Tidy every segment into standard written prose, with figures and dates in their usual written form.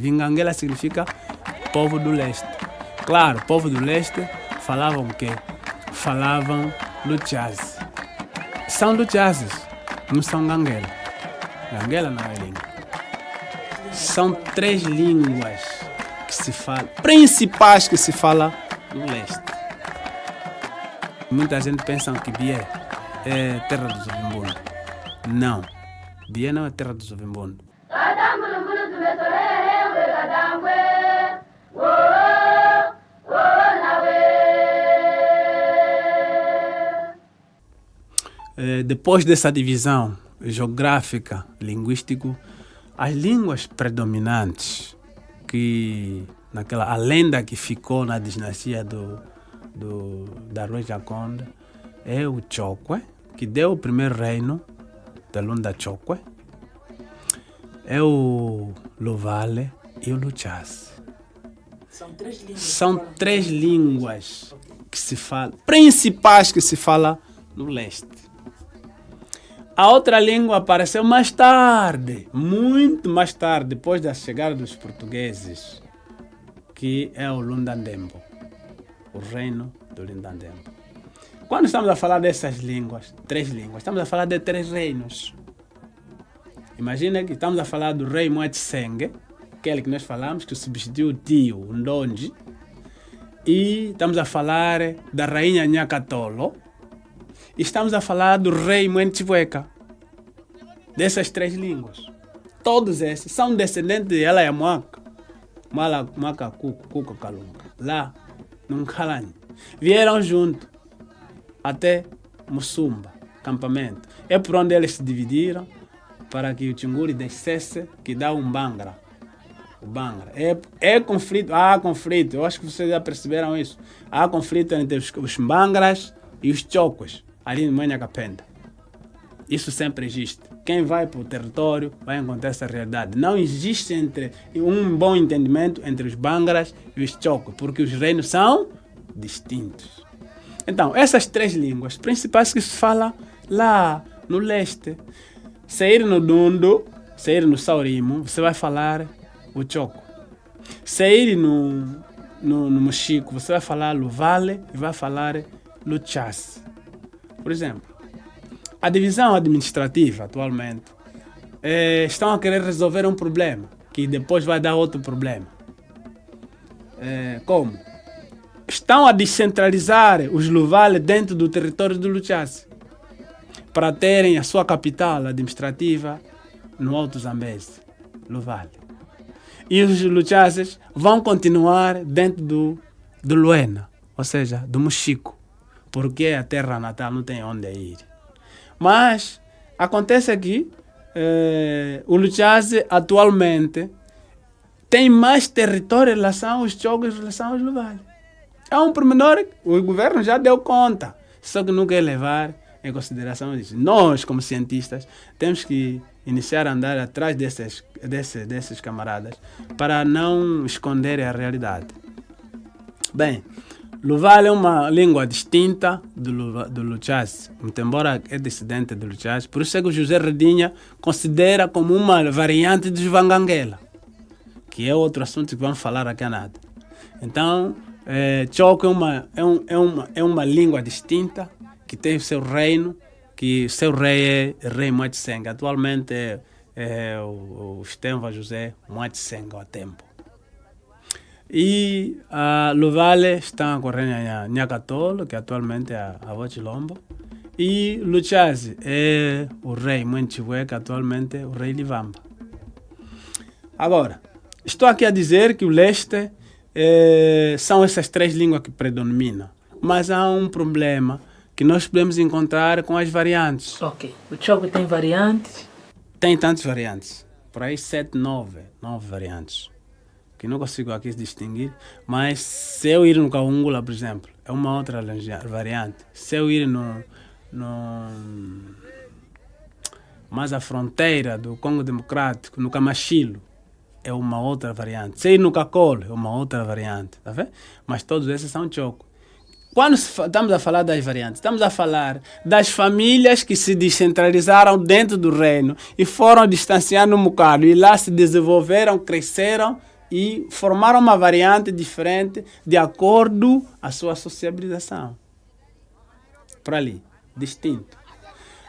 Vinganguela significa povo do leste. Claro, povo do leste falavam o quê? Falavam Luchase. São Luchases, não são Ganguela. Ganguela não é língua. São 3 línguas que se falam, principais que se fala no leste. Muita gente pensa que Bié é terra dos Ovimbundo. Não, Bié não é terra dos Ovimbundo. Depois dessa divisão geográfica, linguística, as línguas predominantes, que a lenda que ficou na dinastia da Rua Jaconda, é o Chokwe, que deu o primeiro reino da Lunda Chokwe, é o Luvale e o Luchase. São 3 línguas que se falam, principais que se fala no leste. A outra língua apareceu mais tarde, muito mais tarde, depois da chegada dos portugueses, que é o Lundandembo, o reino do Lundandembo. Quando estamos a falar dessas línguas, 3 línguas, estamos a falar de 3 reinos. Imagina que estamos a falar do rei Moetsenge, aquele que nós falamos, que substituiu o tio, o Ndonji, e estamos a falar da rainha Nhakatolo, e estamos a falar do rei Muentibueca. Dessas 3 línguas. Todos esses são descendentes de Ela Yamuaca, Maka Kuka Kalunga. Lá, no Nkalani. Vieram junto até Mussumba, acampamento. É por onde eles se dividiram para que o Tchunguri descesse, que dá um Bangra. O Bangra. É conflito, há conflito. Eu acho que vocês já perceberam isso. Há conflito entre os Bangras e os Chocos, ali no Manhacapenda. Isso sempre existe. Quem vai para o território vai encontrar essa realidade. Não existe um bom entendimento entre os Bangras e os Chocos, porque os reinos são distintos. Então, essas 3 línguas principais que se fala lá no leste. Se ir no Dundo, se ir no Saurimo, você vai falar o Choco. Se ir no Mochico, você vai falar Luvale e vai falar Luchase. Por exemplo, a divisão administrativa, atualmente, estão a querer resolver um problema, que depois vai dar outro problema. Como? Estão a descentralizar os Luvale dentro do território do Luchase, para terem a sua capital administrativa no Alto Zambeze, Luvale. E os Luchases vão continuar dentro do Luena, ou seja, do Mochico, porque a terra natal não tem onde ir. Mas acontece que o Luchase atualmente tem mais território em relação aos Chocos em relação aos Luvale. É um pormenor, o governo já deu conta, só que não quer levar em consideração isso. Nós, como cientistas, temos que iniciar a andar atrás desses camaradas para não esconderem a realidade. Bem, Luvale é uma língua distinta do Luchase, muito embora é descendente do Luchase. Por isso é que o José Redinha considera como uma variante dos Vanganguela, que é outro assunto que vamos falar aqui a nada. Então, Choco é uma língua distinta que tem o seu reino, que seu rei é rei Moetsenga. Atualmente é o Stemva José Moetsenga ao tempo. E a Luvale está correndo a Nhakatolo, que atualmente é a avó Chilombo. E Luchase é o rei Muentibué, que atualmente é o rei Livamba. Agora, estou aqui a dizer que o leste são essas 3 línguas que predominam. Mas há um problema que nós podemos encontrar com as variantes. Ok. O Choco tem variantes? Tem tantas variantes. Por aí 7, 9 variantes. Que não consigo aqui distinguir. Mas se eu ir no Kaungula, por exemplo, é uma outra variante. Se eu ir mais à fronteira do Congo Democrático, no Camachilo, é uma outra variante. Se ir no Cacolo, é uma outra variante. Tá vendo? Mas todos esses são Choco. Quando estamos a falar das variantes, estamos a falar das famílias que se descentralizaram dentro do reino e foram distanciando um bocado e lá se desenvolveram, cresceram e formaram uma variante diferente de acordo com a sua sociabilização. Por ali, distinto.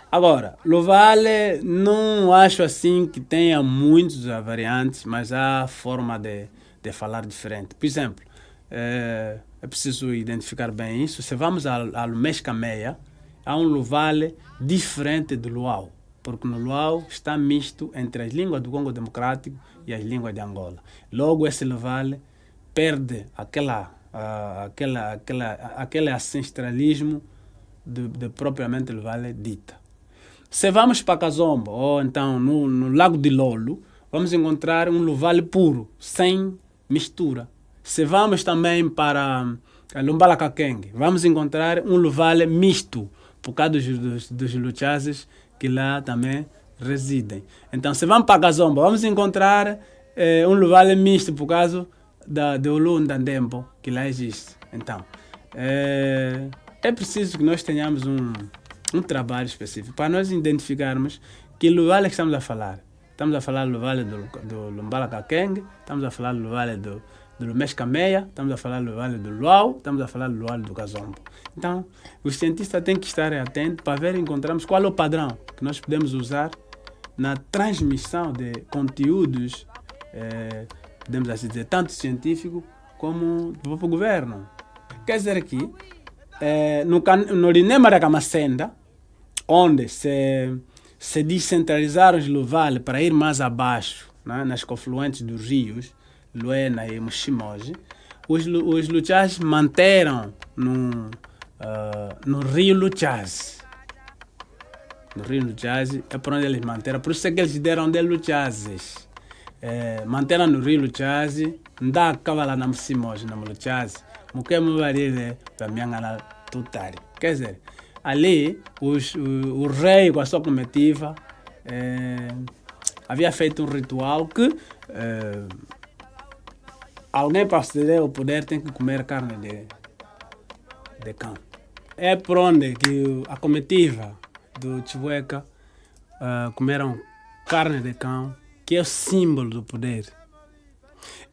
Agora, Lovale não acho assim que tenha muitas variantes, mas há forma de falar diferente. Por exemplo, é preciso identificar bem isso. Se vamos ao Mescameia, há um Lovale diferente do Luau, porque no Luau está misto entre as línguas do Congo Democrático e as línguas de Angola. Logo, esse Lovale perde aquele ancestralismo de propriamente Lovale dita. Se vamos para Kazomba, ou então no Lago de Lolo, vamos encontrar um Lovale puro, sem mistura. Se vamos também para Lumbala Kakenge, vamos encontrar um Lovale misto, por causa dos Luchazes que lá também residem. Então, se vamos para Kazomba, vamos encontrar um Lovale misto, por causa do Lundandembo, que lá existe. Então, é preciso que nós tenhamos um trabalho específico para nós identificarmos que Lovale que estamos a falar. Estamos a falar do Vale do Lumbala Kakenge, estamos a falar do Vale do Mescameia, estamos a falar do Vale do Luau, estamos a falar do Vale do Kazombo. Então, os cientistas têm que estar atentos para ver e encontrarmos qual é o padrão que nós podemos usar na transmissão de conteúdos, podemos assim dizer, tanto científico como do próprio governo. Quer dizer que, no Linema da Camacenda, onde se descentralizaram os Lovale para ir mais abaixo, né, nas confluentes dos rios, Luena e Mushimoji, os Luchazes manteram no rio Luchase. No rio Luchase é por onde eles manteram, por isso é que eles deram de Luchazes. Manteram no rio Luchase, não acaba lá na Mushimoji, na Luchase, porque me varia da minha gana tutari. Quer dizer, ali o rei com a sua comitiva havia feito um ritual que alguém para aceder ao poder tem que comer carne de cão. É por onde que a comitiva do Chivueca comeram carne de cão, que é o símbolo do poder.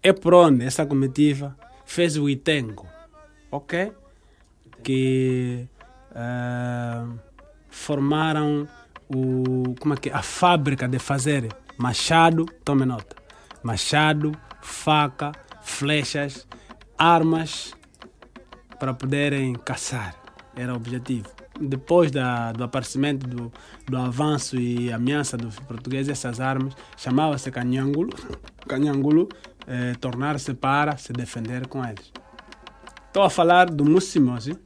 É por onde essa comitiva fez o Itengo, ok? Que formaram a fábrica de fazer machado, tome nota, machado, faca, flechas, armas para poderem caçar. Era o objetivo. Depois do aparecimento do avanço e ameaça dos portugueses, essas armas chamavam-se canhangulo, tornar-se para se defender com eles. Estou a falar do Mushimoji,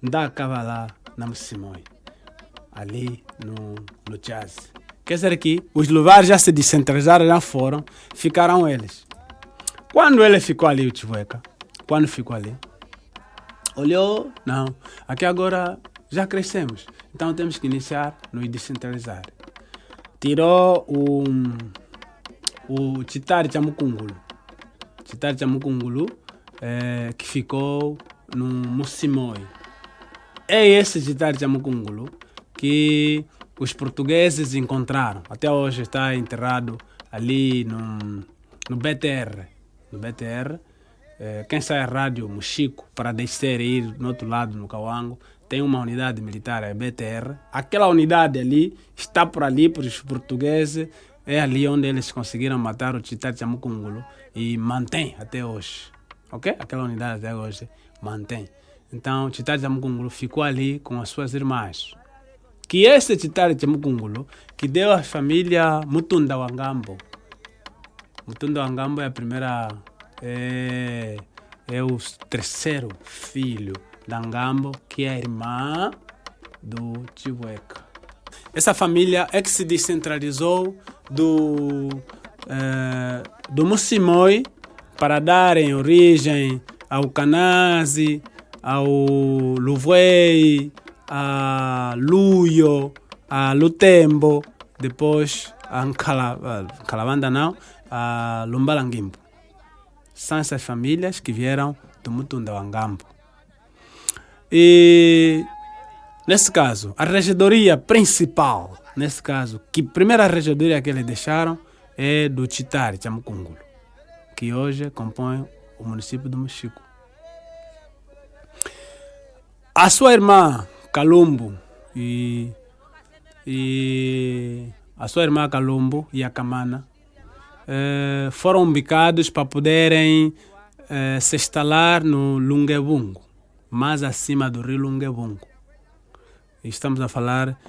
da Cavalá na Mushimoji, ali no Chase. Quer dizer que os lugares já se descentralizaram, já foram, ficaram eles. Quando ele ficou ali, o Chivueca, quando ficou ali, olhou, não, aqui agora já crescemos, então temos que iniciar no descentralizar. Tirou o Chitari Chamukungulu. Chitari Chamukungulu, que ficou no Mushimoji. É esse Chitari Chamukungulu que os portugueses encontraram. Até hoje está enterrado ali no BTR. No BTR, quem sai a rádio Mochico para descer e ir no outro lado, no Cauango, tem uma unidade militar, é BTR. Aquela unidade ali está por ali, por os portugueses. É ali onde eles conseguiram matar o Chitari Chamukungulu e mantém até hoje. Ok? Aquela unidade até hoje mantém. Então, Chitari Chamukungulu ficou ali com as suas irmãs. Que esse Chitari Chamukungulu que deu à família Mutunda Wangambo. Mutunda Wangambo é a primeira, é o terceiro filho da Ngambo, que é a irmã do Chivueca. Essa família é que se descentralizou do Mushimoji para darem origem ao Kanazi, ao Luvuei, a Luyo, a Lutembo, depois a Calabanda não, a Lumbalangimbo. São essas famílias que vieram do Mutunda Wangambo. E, nesse caso, a regedoria principal, nesse caso, que a primeira regedoria que eles deixaram é do Chitari, Chamucungulo, que hoje compõe o município do Mochico. A sua irmã, Calumbo, e a sua irmã Calumbo e a Camana foram ubicados para poderem se instalar no Lungebungo, mais acima do rio Lungebungo. Estamos a falar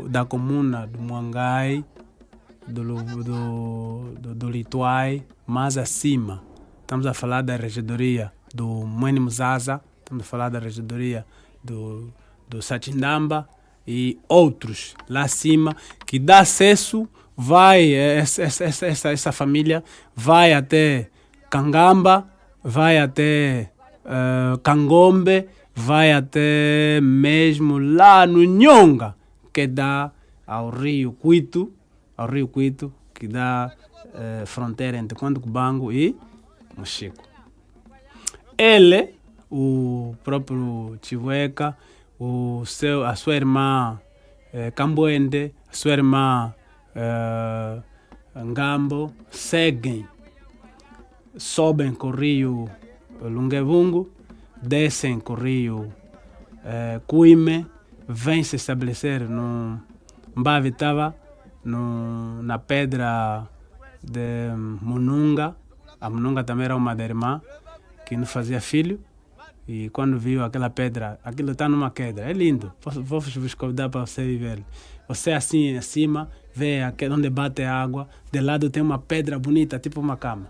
da comuna do Muangai, do Lituai, mais acima. Estamos a falar da regedoria do Mwene Muzaza, estamos a falar da regedoria do Sachindamba e outros lá acima, que dá acesso, essa família vai até Kangamba, vai até Kangombe, vai até mesmo lá no Nhonga, que dá ao rio Cuito, que dá fronteira entre Conde-Cubango e Mochico. Ele, o próprio Chivueca, a sua irmã Camboende, a sua irmã Ngambo, sobem com o rio Lungebungo, descem com o rio Cuime, vêm se estabelecer no Mbavitava, na pedra de Mununga. A Mununga também era uma da irmã que não fazia filho. E quando viu aquela pedra, aquilo está numa queda, é lindo. Vou vos convidar para você viver. Você assim acima, vê onde bate a água, de lado tem uma pedra bonita, tipo uma cama.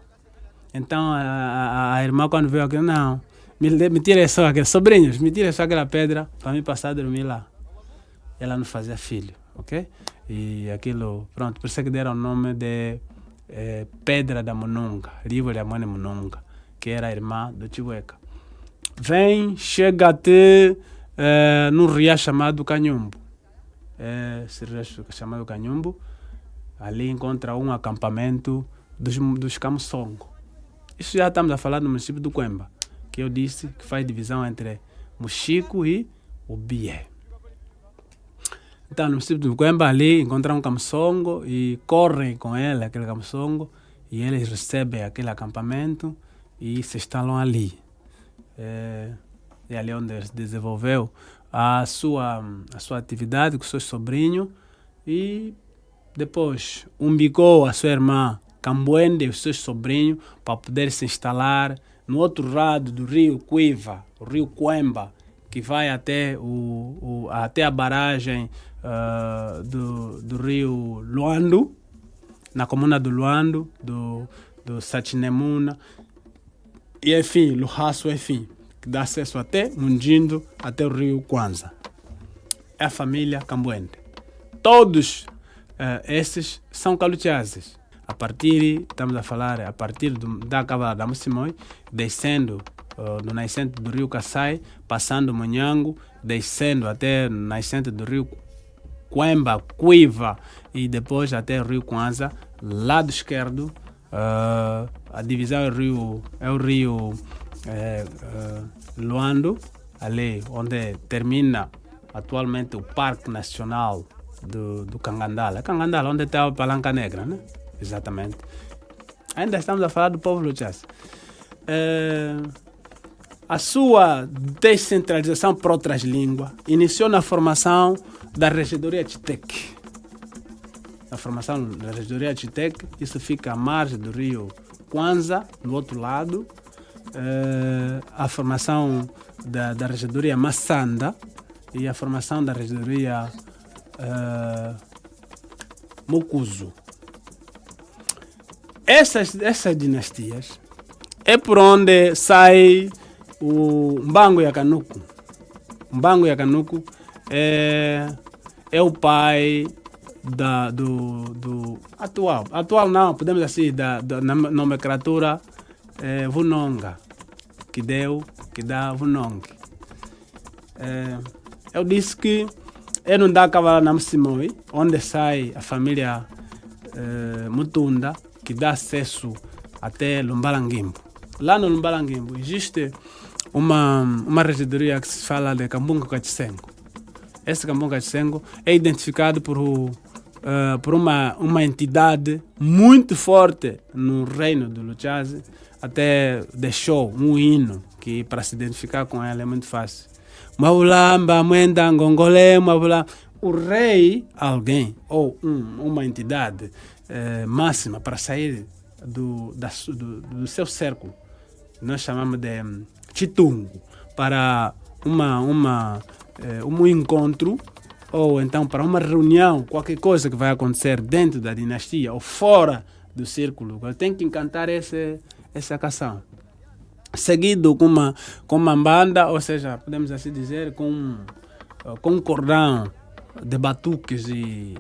Então a irmã, quando viu aquilo, não, me tira só aqueles sobrinhos, me tira só aquela pedra para mim passar a dormir lá. Ela não fazia filho, ok? E aquilo, pronto, por isso que deram o nome de Pedra da Mununga, livro da mãe Mununga, que era a irmã do Chivueca. Chega até num rio chamado Canhumbo. Esse rio chamado Canhumbo, ali encontra um acampamento dos Camussongo. Isso já estamos a falar do município do Quemba, que eu disse que faz divisão entre Mochico e o Bié. Então, no município do Quemba, ali encontram um Camussongo e correm com ele, aquele Camussongo, e eles recebem aquele acampamento e se instalam ali. É ali onde se desenvolveu a sua atividade com seu sobrinho e depois umbicou a sua irmã Camboende e os seus sobrinhos para poder se instalar no outro lado do rio Cuiva, o rio Quemba, que vai até, até a barragem do rio Luando, na comuna do Luando, do Sachinemuna, e enfim, Luhaço, enfim, que dá acesso até Mundindo, até o rio Kwanza. É a família Camboende. Todos esses são calutiazes. Estamos a falar a partir da Cavala da Mussimoi, descendo no nascente do rio Kassai, passando Munhango, descendo até o nascente do rio Quemba, Cuiva e depois até o rio Kwanza, lado esquerdo. A divisão é o rio Luando, ali onde termina atualmente o Parque Nacional do Cangandala. É Cangandala, onde está a Palanca Negra, né? Exatamente. Ainda estamos a falar do povo Luchas. A sua descentralização para outras línguas iniciou na formação da regedoria Chitec. A formação da regedoria Chitec, isso fica à margem do rio Kwanza, no outro lado. A formação da regedoria Massanda e a formação da regedoria Mucuzu. Essas dinastias é por onde sai o Mbango Yakanuku. Mbango Yakanuku é o pai do atual não, podemos dizer da nomenclatura Vunonga, que dá Vunong. Eu disse que é no da Cavala na Mussimoi, onde sai a família Mutunda, que dá acesso até Lumbalangimbo. Lá no Lumbalangimbo existe uma regedoria que se fala de Cambunga Cachisengo. Esse Cambunga Cachisengo é identificado por uma entidade muito forte no reino do Luchase, até deixou um hino que para se identificar com ela é muito fácil. Maulamba, Mwenda, Ngongole, Maulamba. O rei, alguém ou uma entidade máxima para sair do seu círculo, nós chamamos de Chitungo, para um encontro ou então para uma reunião, qualquer coisa que vai acontecer dentro da dinastia ou fora do círculo, tem que cantar essa canção. Seguido com uma banda, ou seja, podemos assim dizer, com um cordão de batuques e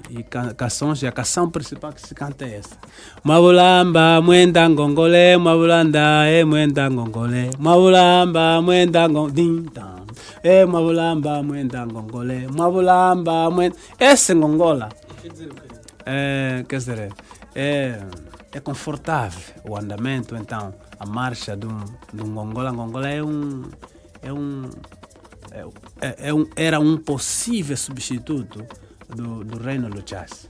canções, e a canção principal que se canta é essa. Mabulamba, Mwenda, Ngongole, Mabulanda, Mwenda, Ngongole, Mabulamba, Mwenda, Ngongole, Mabulamba, Mwenda, Ngongole, Mabulamba, Mwenda. Esse Ngongola, quer dizer, é confortável o andamento, então, a marcha do Ngongola. Ngongola era um possível substituto do reino Luchase.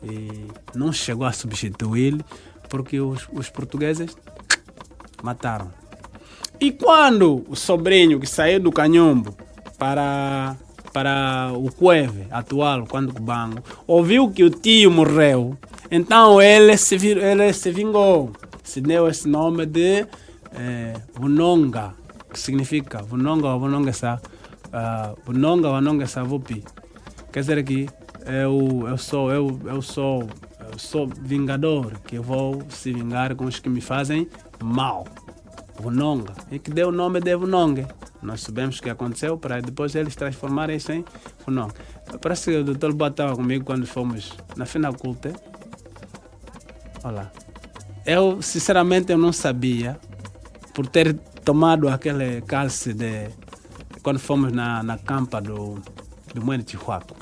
E não chegou a substituí-lo porque os portugueses mataram. E quando o sobrinho que saiu do Canhombo para o Cueve atual, quando Cubango, ouviu que o tio morreu, então ele se vingou. Se deu esse nome de Vunonga, que significa Vunonga Savupi. Quer dizer que eu sou vingador, que vou se vingar com os que me fazem mal. Vunonga. E que deu o nome de Vunonga. Nós sabemos o que aconteceu para depois eles transformarem isso em Vunonga. Parece que o Dr. Boa estava comigo quando fomos na Finaculta. Olha, eu sinceramente eu não sabia, por ter tomado aquele calce quando fomos na campa do Moene Chihuaco.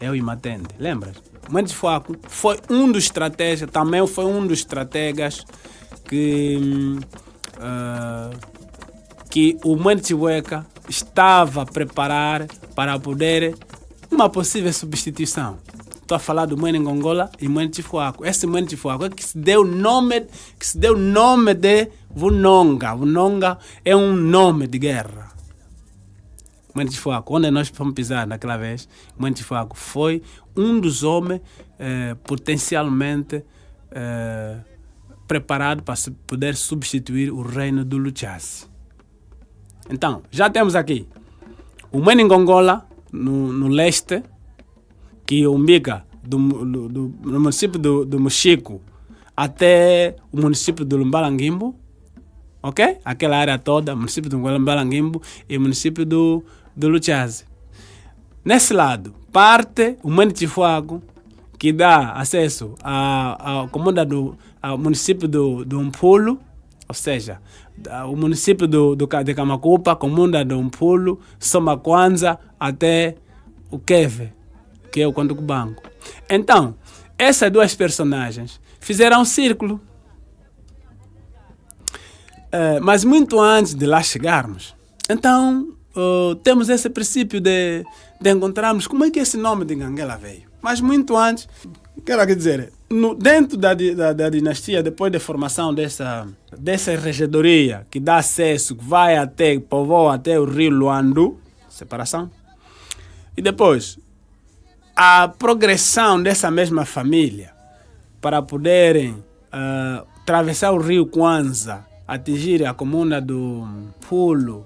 Eu e Matende, lembras? O Moene Chihuaco foi um dos estrategas, também foi um dos estrategas que o Moene Chihueca estava a preparar para poder uma possível substituição. Estou a falar do Moene Ngongola e Moene Chihuaco. Esse Moene Chihuaco é que se deu o nome de Vunonga. Vunonga é um nome de guerra. Moene Chihuaco, onde nós fomos pisar naquela vez, Moene Chihuaco foi um dos homens potencialmente preparado para poder substituir o reino do Luchase. Então, já temos aqui o Moene Ngongola no leste, que umbica do município do Mochico até o município do Lumbalangimbo, ok? Aquela área toda, município do Lumbalangimbo e município do Luchase. Nesse lado, parte o Moene Chihuaco, que dá acesso ao município do Umpulo, ou seja, o município de Camacupa, comuna do Umpulo, Soma Kwanza até o Queve, que é o Conto Cubango. Então, essas duas personagens fizeram um círculo. Mas muito antes de lá chegarmos, então temos esse princípio de encontrarmos como é que esse nome de Nganguela veio. Mas muito antes, quero dizer, dentro da dinastia, depois da formação dessa regedoria que dá acesso, que vai povoa até o rio Luandu, separação, e depois a progressão dessa mesma família para poderem atravessar o rio Kwanza, atingir a comuna do Pulo,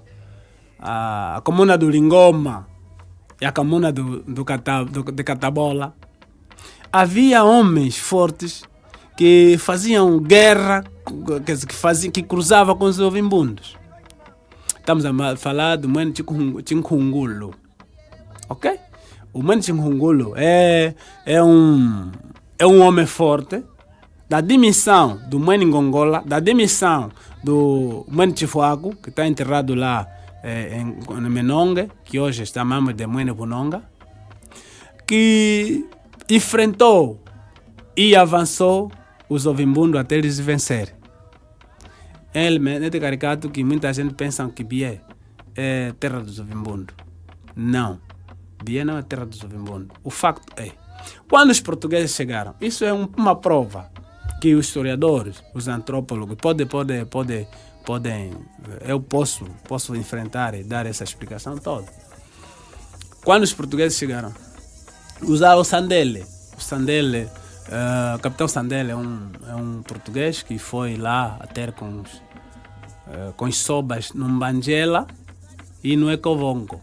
a comuna do Lingoma e a comuna de Catabola. Havia homens fortes que faziam guerra, que cruzavam com os ovimbundos. Estamos a falar do Moene Chinkhungulo, ok? O Moene Chinkhungulo é um homem forte, da dimensão do Moene Ngongola, da dimensão do Moene Chihuaco, que está enterrado lá em Menongue, que hoje chamamos de Moene Vunonga, que enfrentou e avançou os ovimbundos até eles vencerem. elemento caricato que muita gente pensa que Bié é terra dos Ovimbundo. Não. Bié não é terra dos Ovimbundo. O facto é, quando os portugueses chegaram, isso é uma prova que os historiadores, os antropólogos, podem, eu posso enfrentar e dar essa explicação toda. Quando os portugueses chegaram, usaram o Sandele. O Sandele, o capitão Sandele é um português que foi lá a ter com os sobas no Mbangela e no Ecovongo.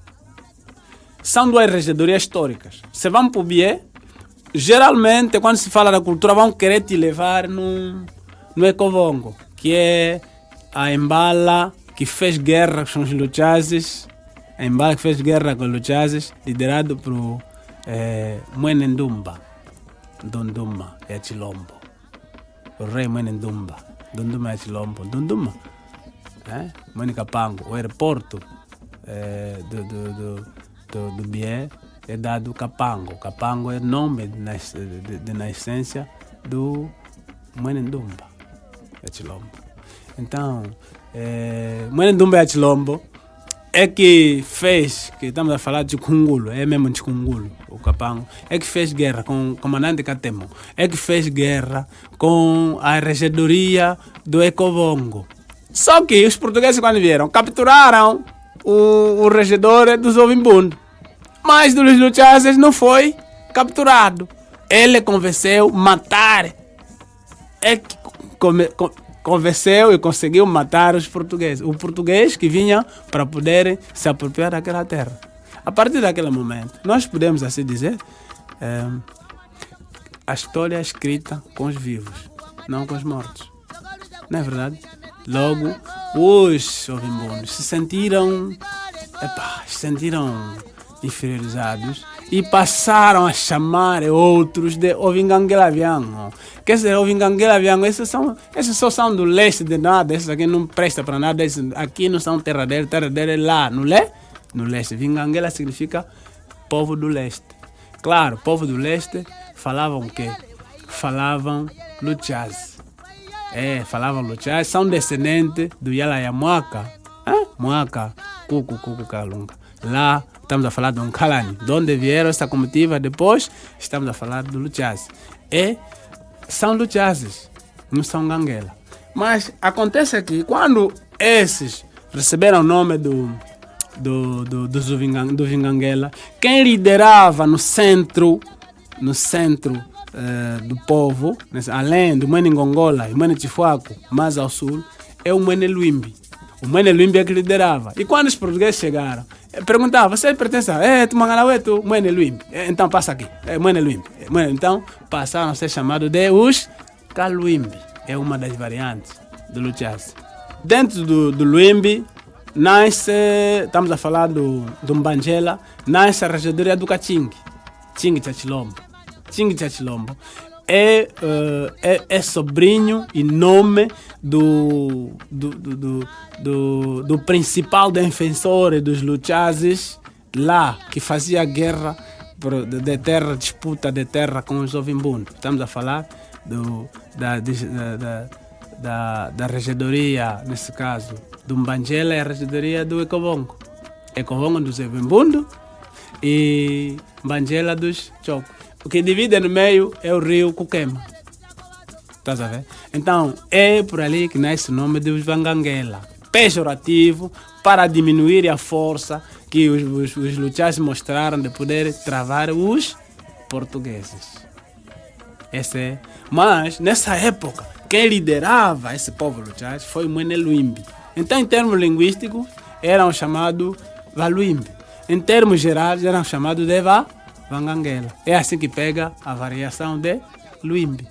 São duas regedorias históricas. Se vão para o Bié, geralmente, quando se fala da cultura, vão querer te levar no Ecovongo, que é a Embala que fez guerra com os Luchazes, a Embala que fez guerra com os Luchazes, liderado por Mwene Ndumba, Dunduma e Achilombo. O rei Mwene Ndumba, Dunduma e Achilombo. Dunduma, Mwene Kapango, o aeroporto do Bié é dado Kapango. Kapango é nome de nascença do Mwene Ndumba e Achilombo. Então, Mwene Ndumba e Achilombo é que fez, que estamos a falar de Cungulo, é mesmo de Cungulo, o Kapango, é que fez guerra com o comandante Catemo, é que fez guerra com a regedoria do Ecovongo. Só que os portugueses, quando vieram, capturaram o regedor dos Ovimbundo, mas dos Luchazes não foi capturado. Ele convenceu matar, convenceu e conseguiu matar os portugueses. O português que vinha para poder se apropriar daquela terra. A partir daquele momento, nós podemos assim dizer, a história é escrita com os vivos, não com os mortos. Não é verdade? Logo, os Ovimbundos se sentiram inferiorizados e passaram a chamar outros de Ovingangelaviano. Quer dizer, Ovingangelaviano, esses só são do leste de nada, esses aqui não prestam para nada, esses aqui não são terra dele é lá, no leste. Vingangela significa povo do leste. Claro, povo do leste falavam o quê? Falavam Luchaz. Falavam Luchaz, são descendentes do Yalayamuaca, Muaca, Cucu, Calunga. Lá estamos a falar de um Calani, de onde vieram essa comitiva, depois estamos a falar do Luchaz. São Luchazes, não são Ganguela. Mas acontece que quando esses receberam o nome do Vinganguela, quem liderava no centro do povo, além do Mwene Ngongola e Mwene Chifuaco, mais ao sul, é o Mwene Luimbi. O Mwene Luimbi é que liderava. E quando os portugueses chegaram, perguntavam, você pertence a tu Mwene Luimbi? Então passa aqui, Mwene Luimbi. Então passaram a ser chamados de os Kaluimbi. É uma das variantes do Luchaz. Dentro do Luimbi, nasce, estamos a falar do Mbangela, nasce a regedoria do Cachingue, Chingue Chachilombo. Chingue Chachilombo é sobrinho e nome do principal defensor dos Luchazes lá, que fazia guerra de terra, disputa de terra com os Ovimbundos. Estamos a falar da regedoria, nesse caso, do Mbangela é a regedoria do Ecovongo. Ecovongo dos Ovimbundos e Mbangela dos Choco. O que divide no meio é o rio Cuquema. Estás a ver? Então, é por ali que nasce o nome de Vanganguela. Pejorativo para diminuir a força que os Luchazes mostraram de poder travar os portugueses. Mas, nessa época, quem liderava esse povo Luchaz foi o Mwene Luimbi. Então, em termos linguísticos, eram chamados Valuimbi. Em termos gerais, eram chamados de Vanganguela. É assim que pega a variação de Luimbi.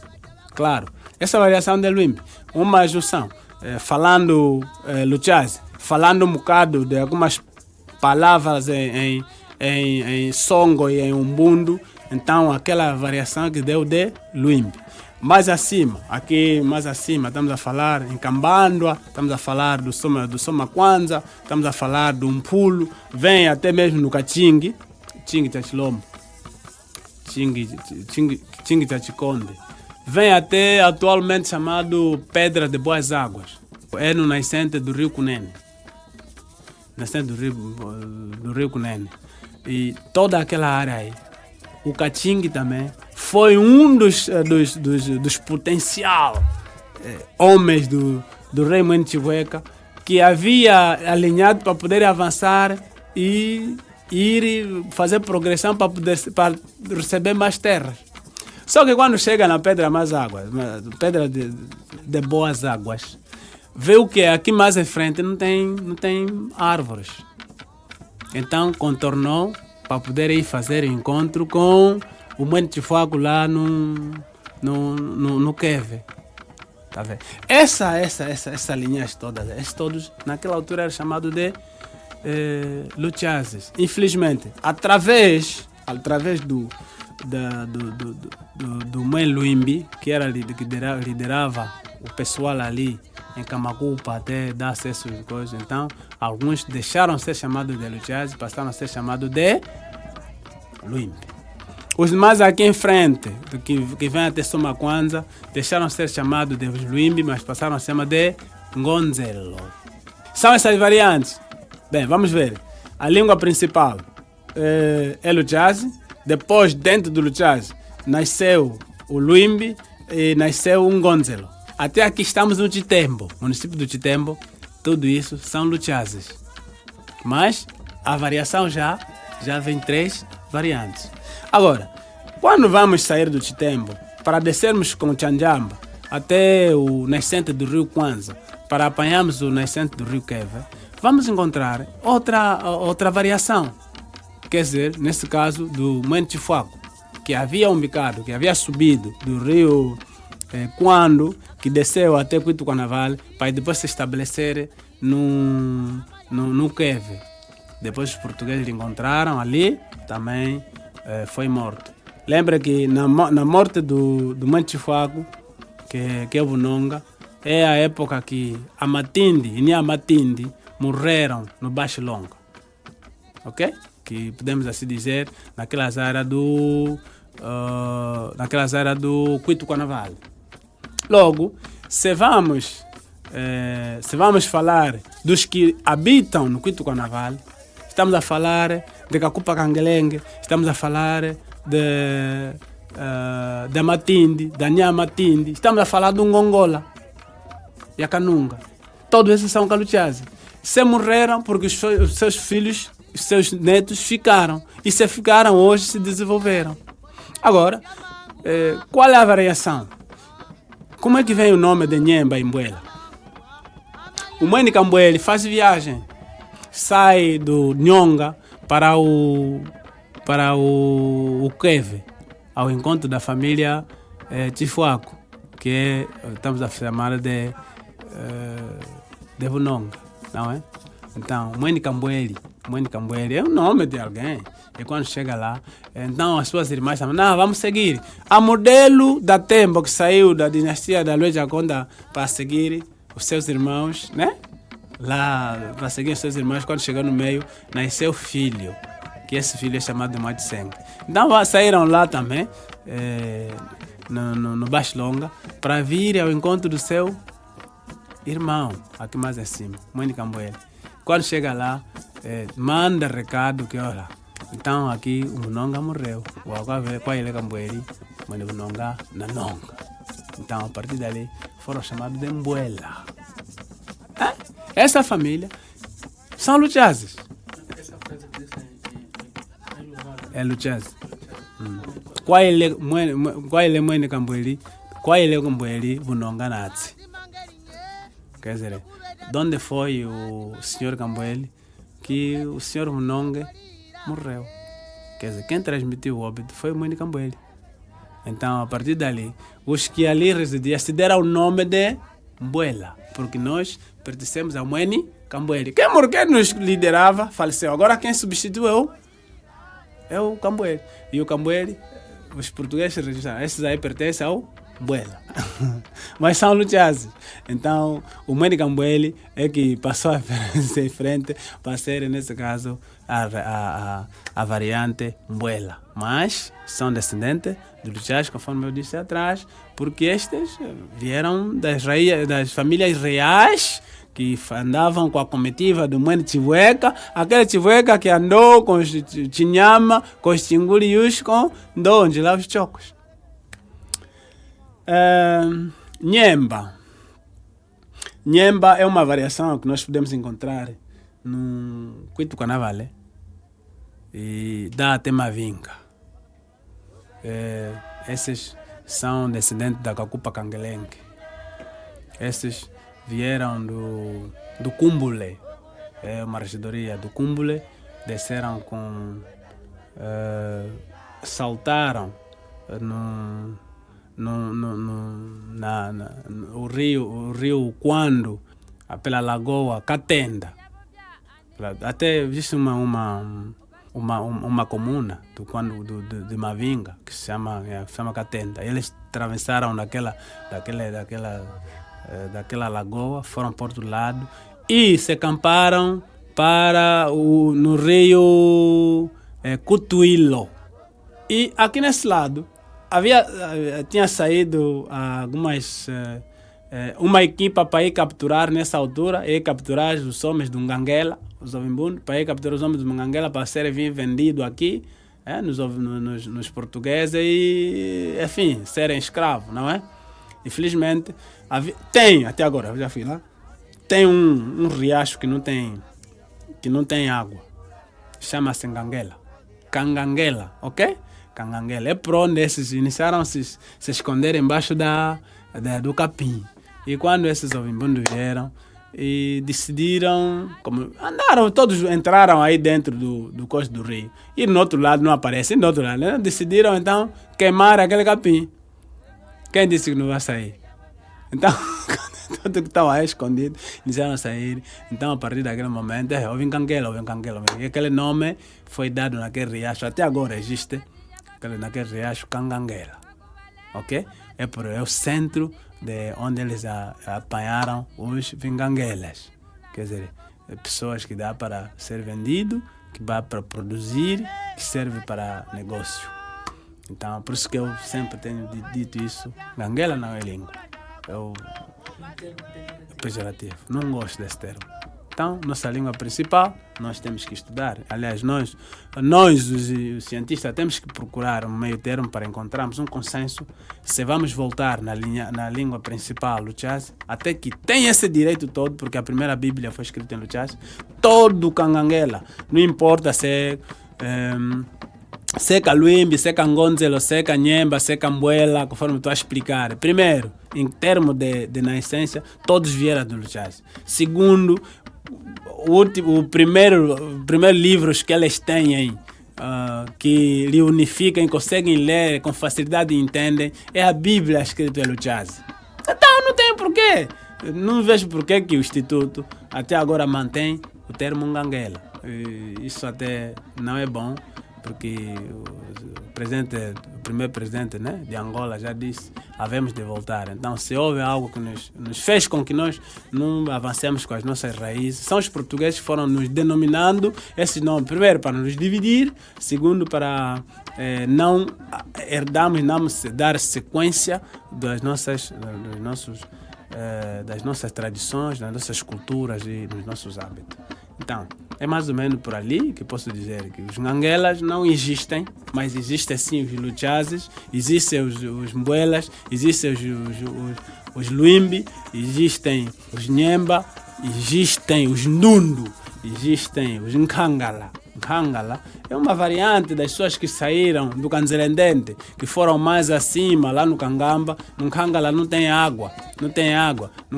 Claro, essa variação de Luimbi, uma junção, falando Luchaz, falando um bocado de algumas palavras em Songo e em Umbundo, então aquela variação que deu de Luimbi. Mais acima, estamos a falar em Cambandua, estamos a falar do Soma Kwanza, estamos a falar do Umpulo, vem até mesmo no Cachingue, Chingue Chachilombo. Chingue Chachiconde. Vem até atualmente chamado Pedra de Boas Águas. É no nascente do rio Cunene. Nascente do rio Cunene. E toda aquela área aí. O Catingue também foi um dos potencial homens do rei Moinho Chivueca, que havia alinhado para poder avançar e ir fazer progressão para receber mais terras. Só que quando chega na Pedra Mais Águas, Pedra de Boas Águas, vê o que aqui mais em frente não tem árvores. Então contornou para poder ir fazer encontro com o Moinho Chivueca lá no Queve. Tá vendo? Essa linhagem toda, esses todos, naquela altura era chamado de Luchazes. Infelizmente, através do Moinho Luimbi, que liderava o pessoal ali em Camacupa até dar acesso às coisas, então alguns deixaram de ser chamados de Luchazes e passaram a ser chamados de Luimbi. Os demais aqui em frente, que vêm até Soma Kwanza, deixaram de ser chamados de Luimbi, mas passaram a ser chamados de Ngonzelo. São essas variantes. Bem, vamos ver. A língua principal é Luchaze. Depois, dentro do Luchaze, nasceu o Luimbi e nasceu o Ngonzelo. Até aqui estamos no Chitembo, município do Chitembo. Tudo isso são Luchazes. Mas a variação já vem 3 variantes. Agora, quando vamos sair do Chitembo para descermos com Tchanjamba até o nascente do rio Kwanza, para apanharmos o nascente do rio Queve, vamos encontrar outra variação. Quer dizer, nesse caso, do Moinho Chivueca, que havia umbicado, que havia subido do rio Quando, que desceu até Cuitucanaval, para depois se estabelecer no Queve. Depois os portugueses encontraram ali, também foi morto. Lembra que na morte do Moinho Chivueca, que é o Bunonga, é a época que a Matindi e a Matindi morreram no Baixo Longa. Ok? Que podemos assim dizer naquelas áreas do Cuitucanaval. Logo, se vamos falar dos que habitam no Cuitucanaval, estamos a falar de Cacupa Canguelengue, estamos a falar da Matindi, da Nha Matindi, estamos a falar do Ngongola e a Canunga. Todos esses são Caluchazes. Se morreram porque os seus filhos, os seus netos ficaram. E se ficaram, hoje se desenvolveram. Agora, qual é a variação? Como é que vem o nome de Nhemba e Mbuela? O Moinho Cambuele faz viagem. Sai do Nhonga para o Queve, ao encontro da família Chivueca, que estamos a chamar de Bunonga, não é? Então, Moinho Cambuele é o nome de alguém. E quando chega lá, então as suas irmãs falam, não, vamos seguir. A modelo da Tembo, que saiu da dinastia da Luísa Conda para seguir os seus irmãos, né? Lá, para seguir os seus irmãos, quando chegou no meio, nasceu filho, que esse filho é chamado de Mate Sengue. Então saíram lá também, no Baixo Longa, para vir ao encontro do seu irmão, aqui mais acima, Moinho Cambuele. Quando chega lá, manda recado que, olha, então aqui o Bunonga morreu. Qual ele é Cambuele? Moinho Bunonga na Nonga. Então, a partir dali, foram chamados de Mbuela. Essa família são Luchazes. É Luchaze. Qual ele é Moinho Cambuele? Qual ele é Cambuele? Bunonga Natsi. Quer dizer, de onde foi o senhor Cambuele que o senhor Bunonga morreu? Quer dizer, quem transmitiu o óbito foi o Moinho Cambuele. Então, a partir dali, os que ali residiam se deram o nome de Mbuela, porque nós pertencemos ao Moinho Cambuele. Quem nos liderava faleceu. Agora quem substituiu é o Cambuele. E o Cambuele, os portugueses registraram. Esses aí pertencem ao Buela. Mas são luchazes. Então, o Mwenicambwele é que passou a ser frente para ser, nesse caso, a variante Mbuela. Mas são descendentes de luchazes, conforme eu disse atrás, porque estes vieram das famílias reais que andavam com a comitiva do Mwene Chivueka, aquele Chivueka que andou com os Chinyama, com os Chingurius, andou onde lá os chocos. Nhemba. Nhemba é uma variação que nós podemos encontrar no Cuito Canavale e da Temavinga. Esses são descendentes da Kakupa Kangelenque. Esses vieram do Cumbule, é uma regidoria do Cumbule, desceram saltaram o rio Quando, pela lagoa Catenda. Até existe uma comuna de Mavinga que se chama Catenda. Eles atravessaram daquela lagoa, foram para outro lado e se acamparam no rio Cutuilo. E aqui nesse lado tinha saído uma equipa para ir capturar nessa altura, capturar os homens do Nganguela, os Ovimbundu, para ir capturar os homens do Nganguela para serem vendidos aqui, nos portugueses e, enfim, serem escravos, não é? Infelizmente, até agora, eu já fui lá, tem um riacho que não tem água, chama-se Nganguela, Canganguela, ok? Canganguela. É por onde esses iniciaram a se esconder embaixo do capim. E quando esses Ovimbundu vieram e decidiram, todos entraram aí dentro do costo do rio. E no outro lado não aparecem, do outro lado, né? Decidiram então queimar aquele capim. Quem disse que não vai sair? Então, tudo que estava aí escondido, iniciaram a sair. Então, a partir daquele momento, houve Canguela. E aquele nome foi dado naquele riacho, até agora existe, naquele riacho Canganguela. Ok? É o centro de onde eles apanharam os vinganguelas. Quer dizer, pessoas que dá para ser vendido, que dá para produzir, que serve para negócio. Então, por isso que eu sempre tenho dito isso. Ganguela não é língua. É pejorativo. Não gosto desse termo. Então, nossa língua principal, nós temos que estudar. Aliás, nós os cientistas, temos que procurar um meio termo para encontrarmos um consenso. Se vamos voltar na língua principal, Luchase, até que tem esse direito todo, porque a primeira Bíblia foi escrita em Luchase, todo Canganguela, não importa se Caluimbi, se Cangonzelo, se Nhemba, se Mbuela, conforme estou a explicar. Primeiro, em termos de nascença, todos vieram do Luchase. Segundo, o primeiro livro que eles têm que lhe unificam, conseguem ler com facilidade e entendem, é a Bíblia escrita em Luchase. Então não tem porquê. Não vejo porquê que o Instituto até agora mantém o termo Nganguela. Isso até não é bom, porque o primeiro presidente, né, de Angola já disse, havemos de voltar. Então, se houve algo que nos fez com que nós não avancemos com as nossas raízes, são os portugueses que foram nos denominando esses nomes, primeiro para nos dividir, segundo para não herdarmos, não dar sequência das nossas tradições, das nossas culturas e dos nossos hábitos. Então, é mais ou menos por ali que posso dizer que os Nganguelas não existem, mas existem sim os Luchazes, existem os Mbuelas, existem os Luimbi, existem os Nhemba, existem os Ndundu, existem os Nkangala. Nkangala é uma variante das pessoas que saíram do Kanzelendente, que foram mais acima, lá no Kangamba. No Nkangala não tem água. No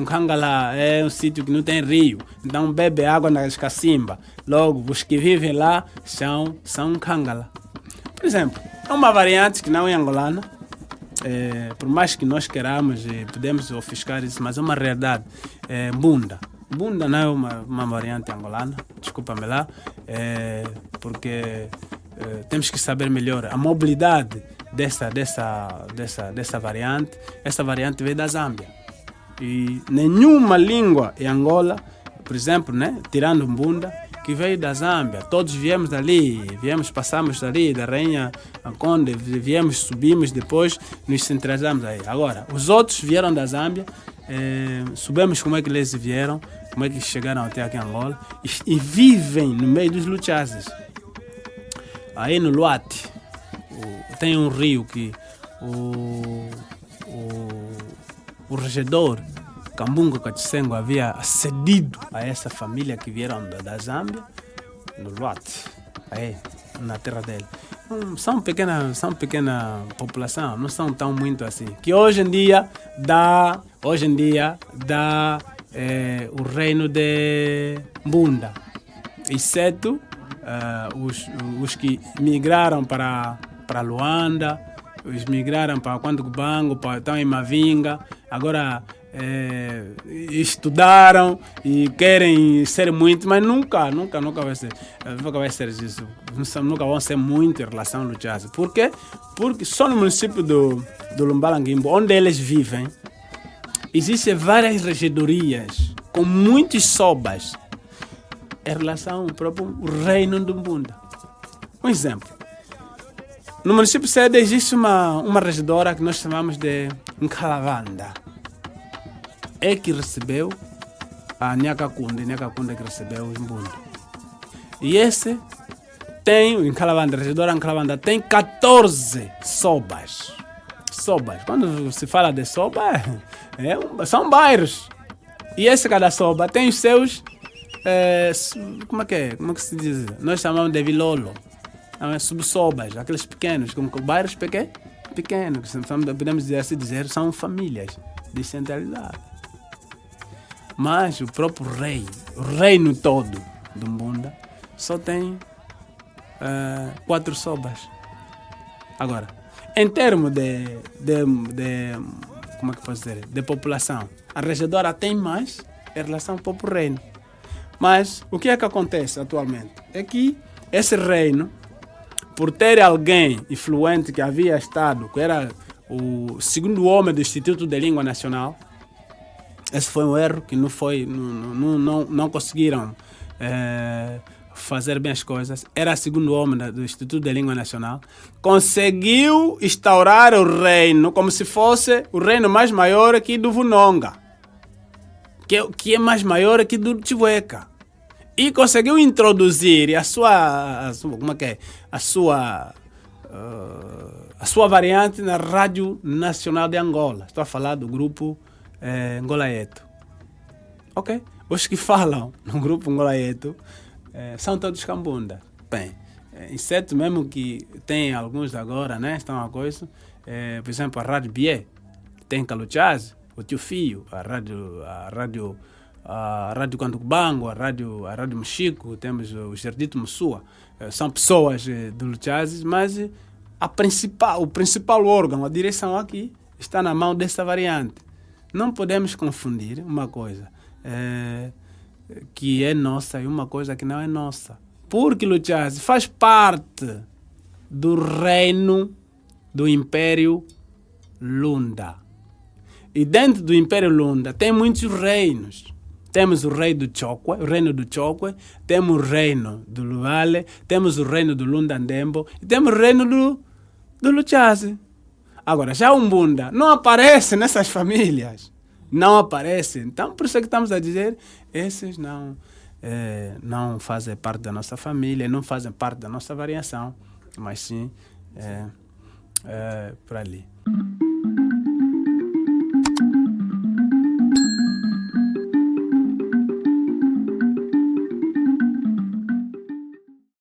Nkangala é um sítio que não tem rio, então bebe água nas cacimbas. Logo, os que vivem lá são Nkangala. Por exemplo, é uma variante que não é angolana. Por mais que nós queiramos, podemos ofuscar isso, mas é uma realidade. Mbunda. Mbunda não é uma variante angolana, desculpa-me lá, porque temos que saber melhor. A mobilidade dessa variante. Essa variante veio da Zâmbia. E nenhuma língua em Angola, por exemplo, né, tirando Mbunda, que veio da Zâmbia. Todos viemos dali, passamos dali, da Rainha Conde, viemos, subimos, depois nos centralizamos aí. Agora, os outros vieram da Zâmbia, soubemos como é que eles vieram, como é que chegaram até aqui em Angola, e vivem no meio dos Luchazes. Aí no Luate, tem um rio que o regedor Kambungo Kachisengo havia cedido a essa família que vieram da Zâmbia, no Luate, aí, na terra dele. São pequena população, não são tão muito assim. Que hoje em dia dá o reino de Mbunda, exceto os que migraram para Luanda, os migraram para Quantucubango, estão em Mavinga, agora estudaram e querem ser muito, mas nunca vai ser isso. Nunca vão ser muito em relação ao Luchase. Por quê? Porque só no município do Lumbalanguimbo, onde eles vivem, existem várias regedorias com muitos sobas em relação ao próprio reino do Mbunda. Um exemplo. No município sede existe uma regedora que nós chamamos de Nkalavanda. É que recebeu a Nyakakunda que recebeu o Mbunda. E esse tem, a regedora Nkalavanda tem 14 sobas. Quando se fala de soba, são bairros. E esse cada soba tem os seus, como é que se diz? Nós chamamos de vilolo. Subsobas, aqueles pequenos, como bairros pequenos, podemos dizer, são famílias descentralizadas. Mas o próprio rei, o reino todo do Mbunda, só tem 4 sobas. Agora, em termos como é que posso dizer, de população, a regedora tem mais em relação ao próprio reino. Mas o que é que acontece atualmente? É que esse reino, por ter alguém influente que havia estado, que era o segundo homem do Instituto de Língua Nacional, esse foi um erro que não conseguiram fazer bem as coisas. Era o segundo homem do Instituto de Língua Nacional. Conseguiu instaurar o reino como se fosse o reino mais maior aqui do Vunonga, que é mais maior aqui do Chihueca. E conseguiu introduzir a sua variante na Rádio Nacional de Angola. Estou a falar do grupo Ngolayeto. Ok? Os que falam no grupo Ngolayeto são todos Cambunda. Bem, exceto mesmo que tem alguns agora, né? Estão a coisa. Por exemplo, a Rádio Bié tem Caluchaz, o Tio Fio, a Rádio Quantucubango, a Rádio Mochico, temos o Jardito Mussua. São pessoas do Luchazes, mas o principal órgão, a direção aqui, está na mão dessa variante. Não podemos confundir uma coisa que é nossa e uma coisa que não é nossa. Porque Luchazes faz parte do reino do Império Lunda. E dentro do Império Lunda tem muitos reinos. Temos o reino do Chokwe, temos o reino do Luale, temos o reino do Lundandembo e temos o reino do Luchase. Agora, já o Mbunda não aparece nessas famílias. Não aparece. Então, por isso é que estamos a dizer, esses não fazem parte da nossa família, não fazem parte da nossa variação, mas sim por ali.